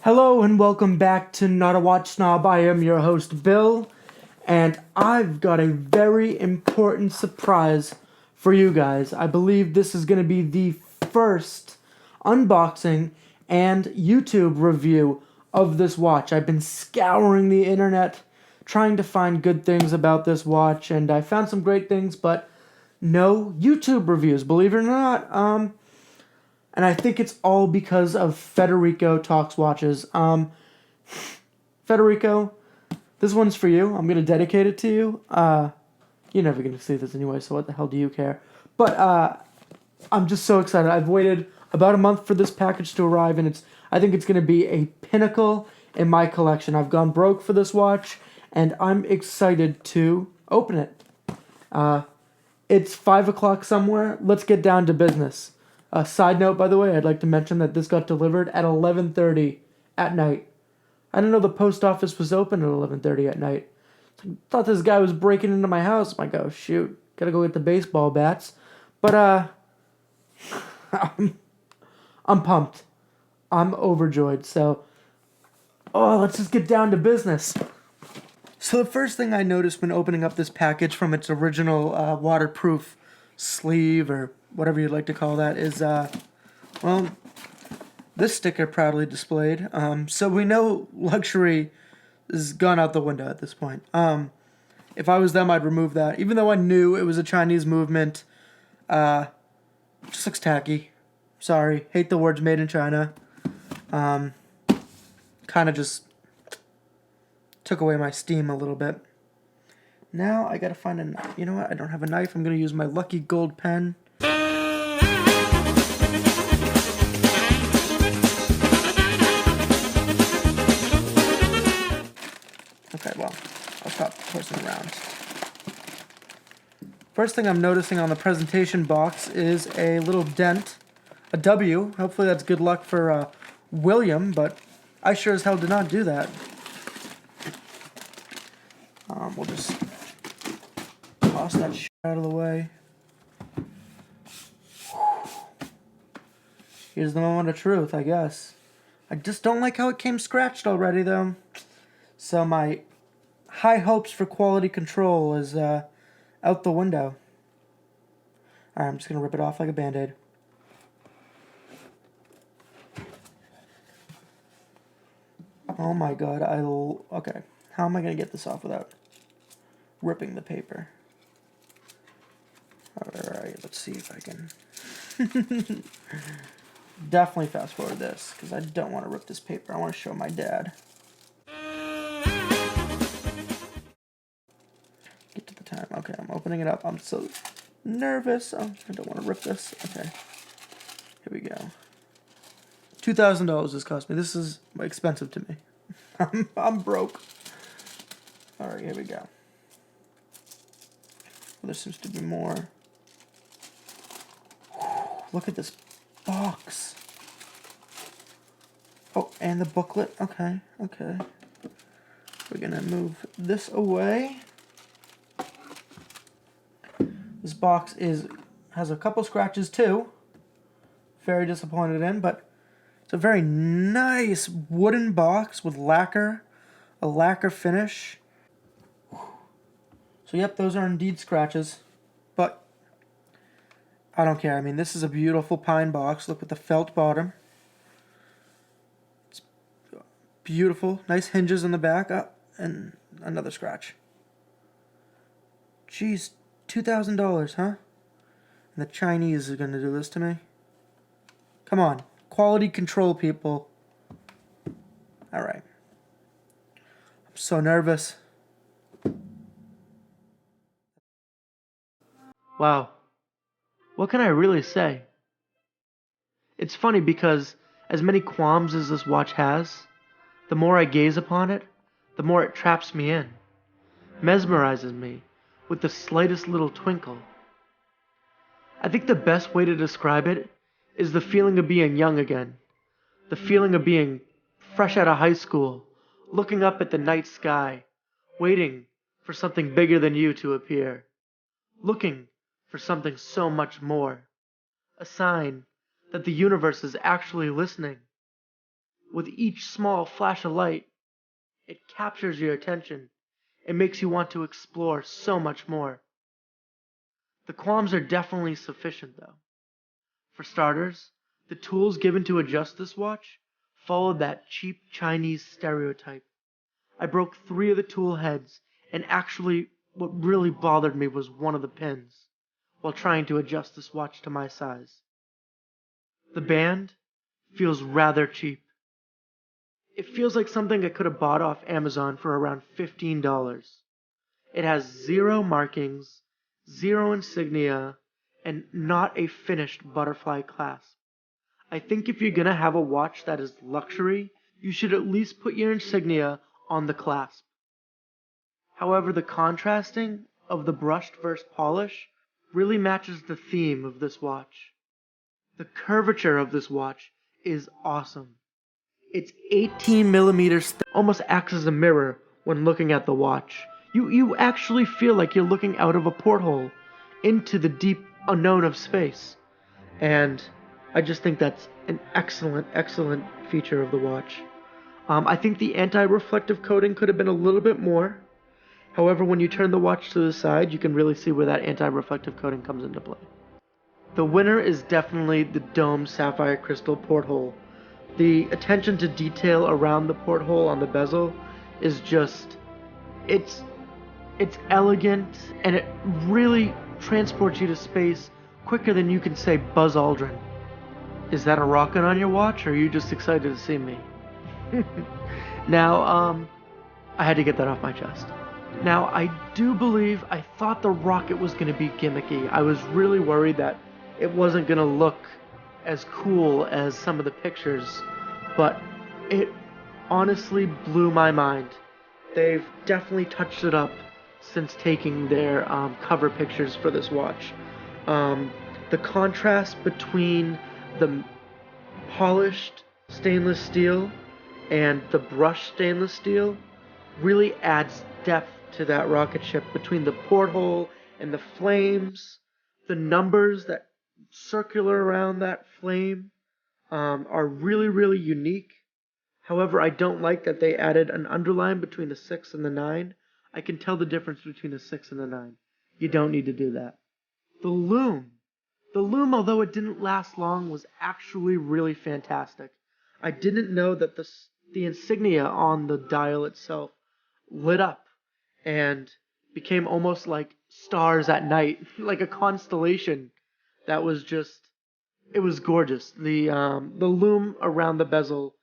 Hello and welcome back to Not a Watch Snob. I am your host, Bill, and I've got a very important surprise for you guys. I believe this is going to be the first unboxing and YouTube review of this watch. I've been scouring the internet trying to find good things about this watch, and I found some great things, but no YouTube reviews, believe it or not. And I think it's all because of Federico Talks Watches. Federico, this one's for you. I'm going to dedicate it to you. You're never going to see this anyway, so what the hell do you care? But I'm just so excited. I've waited about a month for this package to arrive, and I think it's going to be a pinnacle in my collection. I've gone broke for this watch, and I'm excited to open it. It's 5 o'clock somewhere. Let's get down to business. Side note, by the way, I'd like to mention that this got delivered at 11:30 at night. I didn't know the post office was open at 11:30 at night. I thought this guy was breaking into my house. I'm like, oh, shoot. Gotta go get the baseball bats. But, I'm pumped. I'm overjoyed. So, let's just get down to business. So the first thing I noticed when opening up this package from its original waterproof sleeve, or whatever you'd like to call that, is, this sticker proudly displayed. So we know luxury is gone out the window at this point. If I was them, I'd remove that. Even though I knew it was a Chinese movement, just looks tacky. Sorry, hate the words made in China. Kind of just took away my steam a little bit. Now I gotta find a knife. You know what? I don't have a knife. I'm gonna use my lucky gold pen. Okay, well, I'll stop horsing around. First thing I'm noticing on the presentation box is a little dent, a W. Hopefully that's good luck for William, but I sure as hell did not do that. We'll just toss that shit out of the way. Here's the moment of truth, I guess. I just don't like how it came scratched already, though. So my high hopes for quality control is out the window. Alright, I'm just going to rip it off like a Band-Aid. Oh my god, okay. How am I going to get this off without ripping the paper? Alright, let's see if I can. Definitely fast forward this, because I don't want to rip this paper. I want to show my dad. Get to the time. Okay, I'm opening it up. I'm so nervous. Oh, I don't want to rip this. Okay. Here we go. $2,000 this cost me. This is expensive to me. I'm broke. Alright, here we go. There seems to be more. Look at this box. Oh, and the booklet. Okay. We're gonna move this away. This box has a couple scratches too. Very disappointed in, but it's a very nice wooden box with lacquer, a lacquer finish. So yep, those are indeed scratches, but I don't care. I mean, this is a beautiful pine box. Look at the felt bottom. It's beautiful. Nice hinges in the back. And another scratch. Jeez, $2,000, huh? And the Chinese are going to do this to me? Come on. Quality control, people. Alright. I'm so nervous. Wow. What can I really say? It's funny because as many qualms as this watch has, the more I gaze upon it, the more it traps me in, mesmerizes me with the slightest little twinkle. I think the best way to describe it is the feeling of being young again, the feeling of being fresh out of high school, looking up at the night sky, waiting for something bigger than you to appear, looking for something so much more, a sign that the universe is actually listening, With each small flash of light, it captures your attention. It makes you want to explore so much more. The qualms are definitely sufficient though. For starters, the tools given to adjust this watch followed that cheap Chinese stereotype. I broke 3 of the tool heads, and actually what really bothered me was one of the pins, while trying to adjust this watch to my size. The band feels rather cheap. It feels like something I could have bought off Amazon for around $15. It has 0 markings, 0 insignia, and not a finished butterfly clasp. I think if you're gonna have a watch that is luxury, you should at least put your insignia on the clasp. However, the contrasting of the brushed versus polish really matches the theme of this watch. The curvature of this watch is awesome. It's 18 millimeters, almost acts as a mirror when looking at the watch. You actually feel like you're looking out of a porthole into the deep unknown of space. And I just think that's an excellent, excellent feature of the watch. I think the anti-reflective coating could have been a little bit more. However, when you turn the watch to the side, you can really see where that anti-reflective coating comes into play. The winner is definitely the dome sapphire crystal porthole. The attention to detail around the porthole on the bezel is just, it's elegant, and it really transports you to space quicker than you can say Buzz Aldrin. Is that a rocket on your watch, or are you just excited to see me? Now, I had to get that off my chest. Now, I thought the rocket was going to be gimmicky. I was really worried that it wasn't going to look as cool as some of the pictures, but it honestly blew my mind. They've definitely touched it up since taking their cover pictures for this watch. The contrast between the polished stainless steel and the brushed stainless steel really adds depth to that rocket ship. Between the porthole and the flames, the numbers that circular around that flame are really, really unique. However, I don't like that they added an underline between the 6 and the 9. I can tell the difference between the 6 and the 9. You don't need to do that. The loom, although it didn't last long, was actually really fantastic. I didn't know that the insignia on the dial itself lit up and became almost like stars at night, like a constellation. That was just, it was gorgeous. The loom around the bezel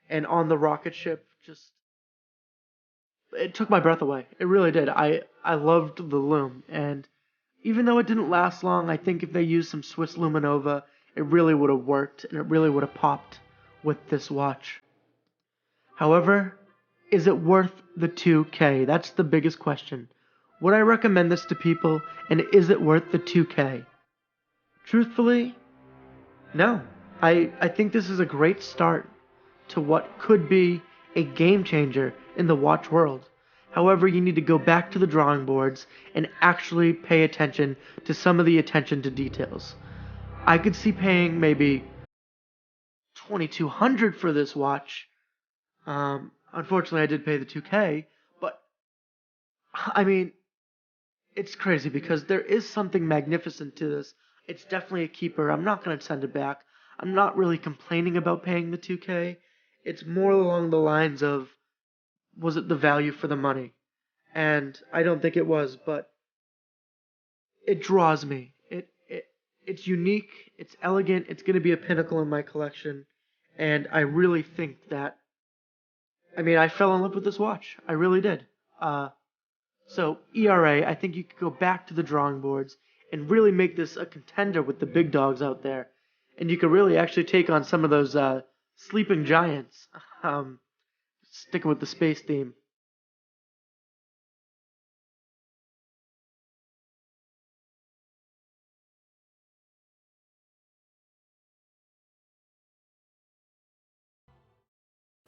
and on the rocket ship, just, it took my breath away. It really did. I loved the loom, and even though it didn't last long, I think if they used some Swiss Luminova, it really would have worked, and it really would have popped with this watch. However, is it worth the $2K? That's the biggest question. Would I recommend this to people, and is it worth the $2K? Truthfully, no. I think this is a great start to what could be a game changer in the watch world. However, you need to go back to the drawing boards and actually pay attention to some of the attention to details. I could see paying maybe $2,200 for this watch. Unfortunately, I did pay the $2K, but I mean, it's crazy because there is something magnificent to this. It's definitely a keeper. I'm not going to send it back. I'm not really complaining about paying the $2K. It's more along the lines of, was it the value for the money? And I don't think it was, but it draws me. It's unique, it's elegant, it's going to be a pinnacle in my collection, and I really think that, I fell in love with this watch. I really did. So ERA, I think you could go back to the drawing boards and really make this a contender with the big dogs out there. And you could really actually take on some of those sleeping giants, sticking with the space theme.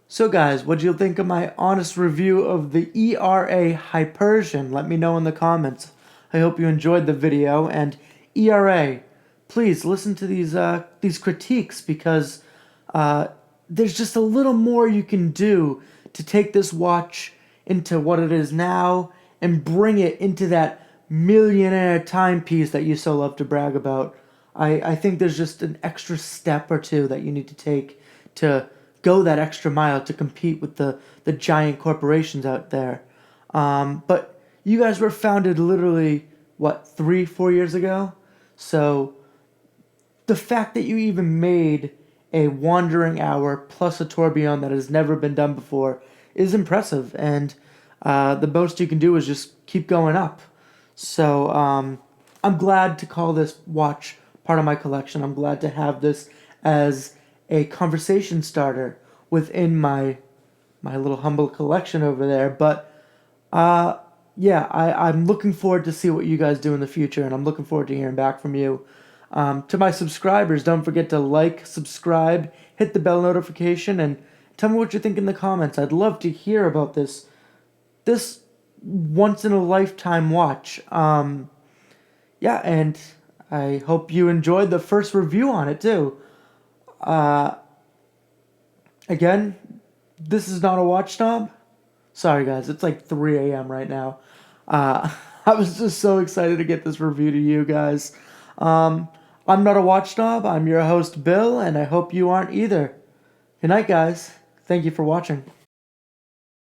So guys, what do you think of my honest review of the ERA Hyperion? Let me know in the comments. I hope you enjoyed the video, and ERA, please listen to these critiques because there's just a little more you can do to take this watch into what it is now and bring it into that millionaire timepiece that you so love to brag about. I think there's just an extra step or two that you need to take to go that extra mile to compete with the giant corporations out there. But you guys were founded literally, what, 3, 4 years ago? So the fact that you even made a wandering hour plus a tourbillon that has never been done before is impressive. And the most you can do is just keep going up. So I'm glad to call this watch part of my collection. I'm glad to have this as a conversation starter within my little humble collection over there. But yeah, I'm looking forward to see what you guys do in the future, and I'm looking forward to hearing back from you. To my subscribers, don't forget to like, subscribe, hit the bell notification, and tell me what you think in the comments. I'd love to hear about this once in a lifetime watch. Yeah, and I hope you enjoyed the first review on it too. Again, this is not a watch snob. Sorry guys, it's like 3 a.m. right now. I was just so excited to get this review to you guys. I'm not a watch snob. I'm your host, Bill, and I hope you aren't either. Good night, guys. Thank you for watching.